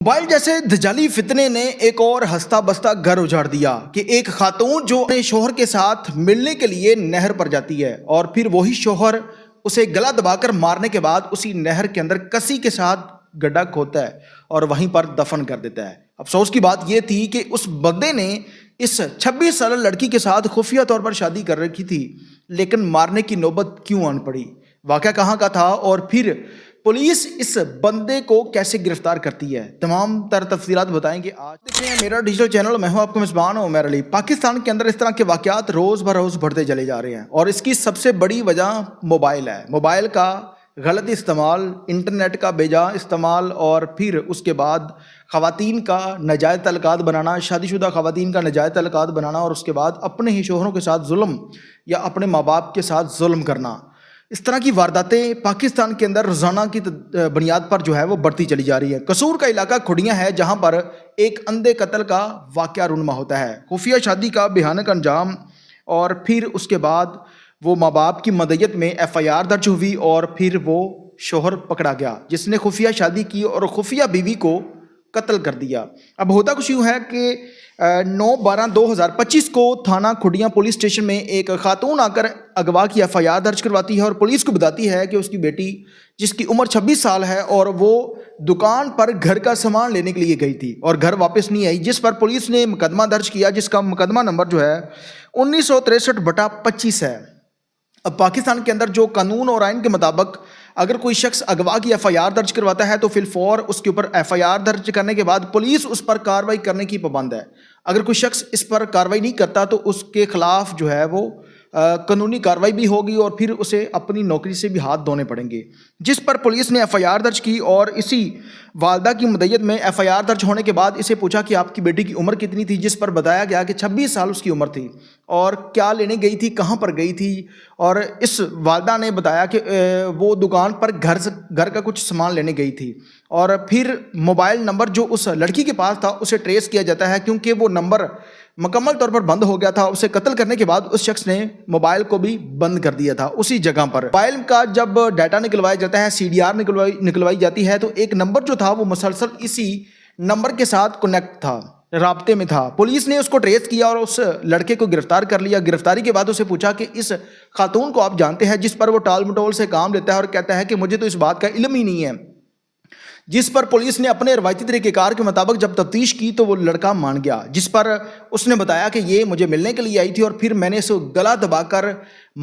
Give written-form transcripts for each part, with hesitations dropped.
Mobile جیسے دجالی فتنے نے ایک اور ہستا بستا گھر اجاڑ دیا کہ ایک خاتون جو اپنے شوہر کے ساتھ ملنے کے لیے نہر پر جاتی ہے اور پھر وہی شوہر اسے گلا دبا کر مارنے کے بعد اسی نہر کے اندر کسی کے ساتھ گڈھا کھودتا ہے اور وہیں پر دفن کر دیتا ہے۔ افسوس کی بات یہ تھی کہ اس بندے نے اس 26 سالہ لڑکی کے ساتھ خفیہ طور پر شادی کر رکھی تھی، لیکن مارنے کی نوبت کیوں آن پڑی؟ واقعہ کہاں کا تھا اور پھر پولیس اس بندے کو کیسے گرفتار کرتی ہے؟ تمام تر تفصیلات بتائیں گے آج۔ دیکھتے ہیں میرا ڈیجیٹل چینل، میں ہوں آپ کا میزبان عمیر علی۔ پاکستان کے اندر اس طرح کے واقعات روز بروز بڑھتے چلے جا رہے ہیں اور اس کی سب سے بڑی وجہ موبائل ہے۔ موبائل کا غلط استعمال، انٹرنیٹ کا بے جا استعمال اور پھر اس کے بعد خواتین کا ناجائز تعلقات بنانا، شادی شدہ خواتین کا ناجائز تعلقات بنانا اور اس کے بعد اپنے ہی شوہروں کے ساتھ ظلم یا اپنے ماں باپ کے ساتھ ظلم کرنا۔ اس طرح کی وارداتیں پاکستان کے اندر روزانہ کی بنیاد پر جو ہے وہ بڑھتی چلی جا رہی ہے۔ قصور کا علاقہ کھڑیاں ہے جہاں پر ایک اندھے قتل کا واقعہ رونما ہوتا ہے، خفیہ شادی کا بھیانک انجام، اور پھر اس کے بعد وہ ماں باپ کی مدعیت میں FIR درج ہوئی اور پھر وہ شوہر پکڑا گیا جس نے خفیہ شادی کی اور خفیہ بیوی کو قتل کر دیا۔ اب ہوتا کچھ یوں ہے کہ 9/12/2025 کو تھانہ کھڑیاں پولیس اسٹیشن میں ایک خاتون آ کر اغوا کی FIR درج کرواتی ہے اور پولیس کو بتاتی ہے کہ اس کی بیٹی جس کی عمر 26 سال ہے اور وہ دکان پر گھر کا سامان لینے کے لیے گئی تھی اور گھر واپس نہیں آئی، جس پر پولیس نے مقدمہ درج کیا جس کا مقدمہ نمبر جو ہے 1963/25 ہے۔ اب پاکستان کے اندر جو قانون اور آئین کے مطابق اگر کوئی شخص اغوا کی FIR درج کرواتا ہے تو فی الفور اس کے اوپر FIR درج کرنے کے بعد پولیس اس پر کارروائی کرنے کی پابند ہے۔ اگر کوئی شخص اس پر کارروائی نہیں کرتا تو اس کے خلاف جو ہے وہ قانونی کارروائی بھی ہوگی اور پھر اسے اپنی نوکری سے بھی ہاتھ دھونے پڑیں گے، جس پر پولیس نے FIR درج کی اور اسی والدہ کی مدعیت میں FIR درج ہونے کے بعد اسے پوچھا کہ آپ کی بیٹی کی عمر کتنی تھی، جس پر بتایا گیا کہ 26 سال اس کی عمر تھی اور کیا لینے گئی تھی، کہاں پر گئی تھی، اور اس والدہ نے بتایا کہ وہ دکان پر گھر کا کچھ سامان لینے گئی تھی اور پھر موبائل نمبر جو اس لڑکی کے پاس تھا اسے ٹریس کیا جاتا ہے کیونکہ وہ نمبر مکمل طور پر بند ہو گیا تھا۔ اسے قتل کرنے کے بعد اس شخص نے موبائل کو بھی بند کر دیا تھا اسی جگہ پر۔ موبائل کا جب ڈیٹا نکلوایا جاتا ہے، CDR نکلوائی جاتی ہے، تو ایک نمبر جو تھا وہ مسلسل اسی نمبر کے ساتھ کنیکٹ تھا، رابطے میں تھا۔ پولیس نے اس کو ٹریس کیا اور اس لڑکے کو گرفتار کر لیا۔ گرفتاری کے بعد اسے پوچھا کہ اس خاتون کو آپ جانتے ہیں، جس پر وہ ٹال مٹول سے کام لیتا ہے اور کہتا ہے کہ مجھے تو اس بات کا علم ہی نہیں ہے، جس پر پولیس نے اپنے روایتی طریقہ کار کے مطابق جب تفتیش کی تو وہ لڑکا مان گیا، جس پر اس نے بتایا کہ یہ مجھے ملنے کے لیے آئی تھی اور پھر میں نے اسے گلا دبا کر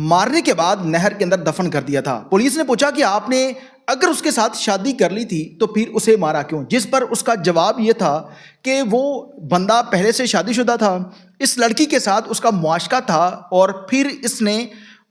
مارنے کے بعد نہر کے اندر دفن کر دیا تھا۔ پولیس نے پوچھا کہ آپ نے اگر اس کے ساتھ شادی کر لی تھی تو پھر اسے مارا کیوں، جس پر اس کا جواب یہ تھا کہ وہ بندہ پہلے سے شادی شدہ تھا، اس لڑکی کے ساتھ اس کا معاشقہ تھا اور پھر اس نے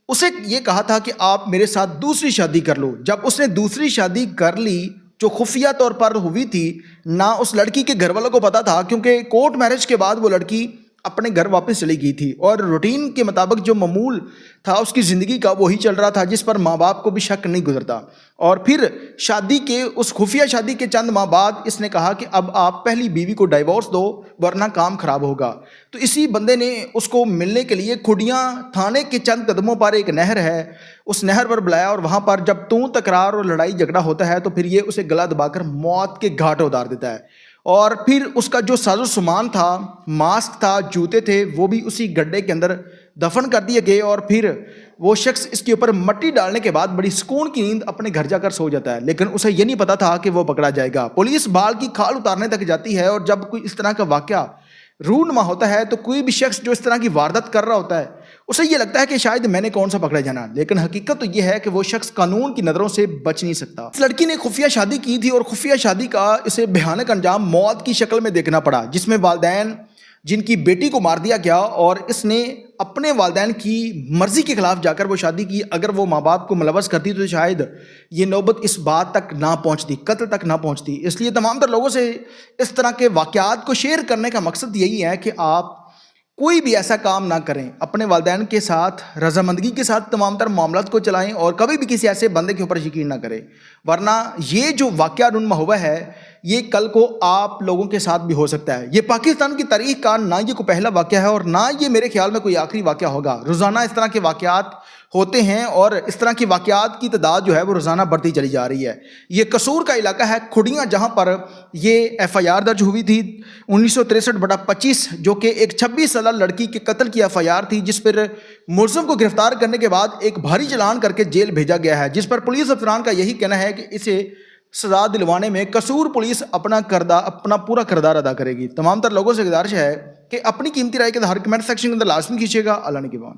اسے یہ کہا تھا کہ آپ میرے ساتھ دوسری شادی کر لو۔ جب اس نے دوسری شادی کر لی جو خفیہ طور پر ہوئی تھی، نہ اس لڑکی کے گھر والوں کو پتا تھا کیونکہ کورٹ میرج کے بعد وہ لڑکی اپنے گھر واپس چلی گئی تھی اور روٹین کے مطابق جو معمول تھا اس کی زندگی کا وہی چل رہا تھا، جس پر ماں باپ کو بھی شک نہیں گزرتا۔ اور پھر شادی کے اس خفیہ شادی کے چند ماہ بعد اس نے کہا کہ اب آپ پہلی بیوی کو ڈائیورس دو ورنہ کام خراب ہوگا۔ تو اسی بندے نے اس کو ملنے کے لیے کھڑیاں تھانے کے چند قدموں پر ایک نہر ہے، اس نہر پر بلایا اور وہاں پر جب تکرار اور لڑائی جھگڑا ہوتا ہے تو پھر یہ اسے گلا دبا کر موت کے گھاٹ اتار دیتا ہے اور پھر اس کا جو ساز و سامان تھا، ماسک تھا، جوتے تھے، وہ بھی اسی گڈھے کے اندر دفن کر دیے گئے اور پھر وہ شخص اس کے اوپر مٹی ڈالنے کے بعد بڑی سکون کی نیند اپنے گھر جا کر سو جاتا ہے، لیکن اسے یہ نہیں پتا تھا کہ وہ پکڑا جائے گا۔ پولیس بال کی کھال اتارنے تک جاتی ہے اور جب کوئی اس طرح کا واقعہ رونما ہوتا ہے تو کوئی بھی شخص جو اس طرح کی واردات کر رہا ہوتا ہے اسے یہ لگتا ہے کہ شاید میں نے کون سا پکڑا جانا، لیکن حقیقت تو یہ ہے کہ وہ شخص قانون کی نظروں سے بچ نہیں سکتا۔ اس لڑکی نے خفیہ شادی کی تھی اور خفیہ شادی کا اسے بھیانک انجام موت کی شکل میں دیکھنا پڑا، جس میں والدین جن کی بیٹی کو مار دیا گیا اور اس نے اپنے والدین کی مرضی کے خلاف جا کر وہ شادی کی۔ اگر وہ ماں باپ کو ملوث کرتی تو شاید یہ نوبت اس بات تک نہ پہنچتی، قتل تک نہ پہنچتی۔ اس لیے تمام تر لوگوں سے اس طرح کے واقعات کو شیئر کرنے کا مقصد یہی ہے کہ آپ کوئی بھی ایسا کام نہ کریں، اپنے والدین کے ساتھ رضامندگی کے ساتھ تمام تر معاملات کو چلائیں اور کبھی بھی کسی ایسے بندے کے اوپر یقین نہ کریں، ورنہ یہ جو واقعہ رونما ہوا ہے یہ کل کو آپ لوگوں کے ساتھ بھی ہو سکتا ہے. یہ پاکستان کی تاریخ کا نہ یہ کوئی پہلا واقعہ ہے اور نہ یہ میرے خیال میں کوئی آخری واقعہ ہوگا. روزانہ اس طرح کے واقعات ہوتے ہیں اور اس طرح کی واقعات کی تعداد جو ہے وہ روزانہ بڑھتی چلی جا رہی ہے. یہ قصور کا علاقہ ہے کھڑیاں، جہاں پر یہ ایف آئی آر درج ہوئی تھی 1963/25، جو کہ ایک 26 سالہ لڑکی کے قتل کی ایف آئی آر تھی، جس پر ملزم کو گرفتار کرنے کے بعد ایک بھاری چلان کر کے جیل بھیجا گیا ہے، جس پر پولیس افسران کا یہی کہنا ہے کہ اسے سزا دلوانے میں قصور پولیس اپنا پورا کردار ادا کرے گی. تمام تر لوگوں سے گزارش ہے کہ اپنی قیمتی رائے کے اظہار کمنٹ سیکشن کے اندر لازمی کیجیے گا. اللہ نگہبان.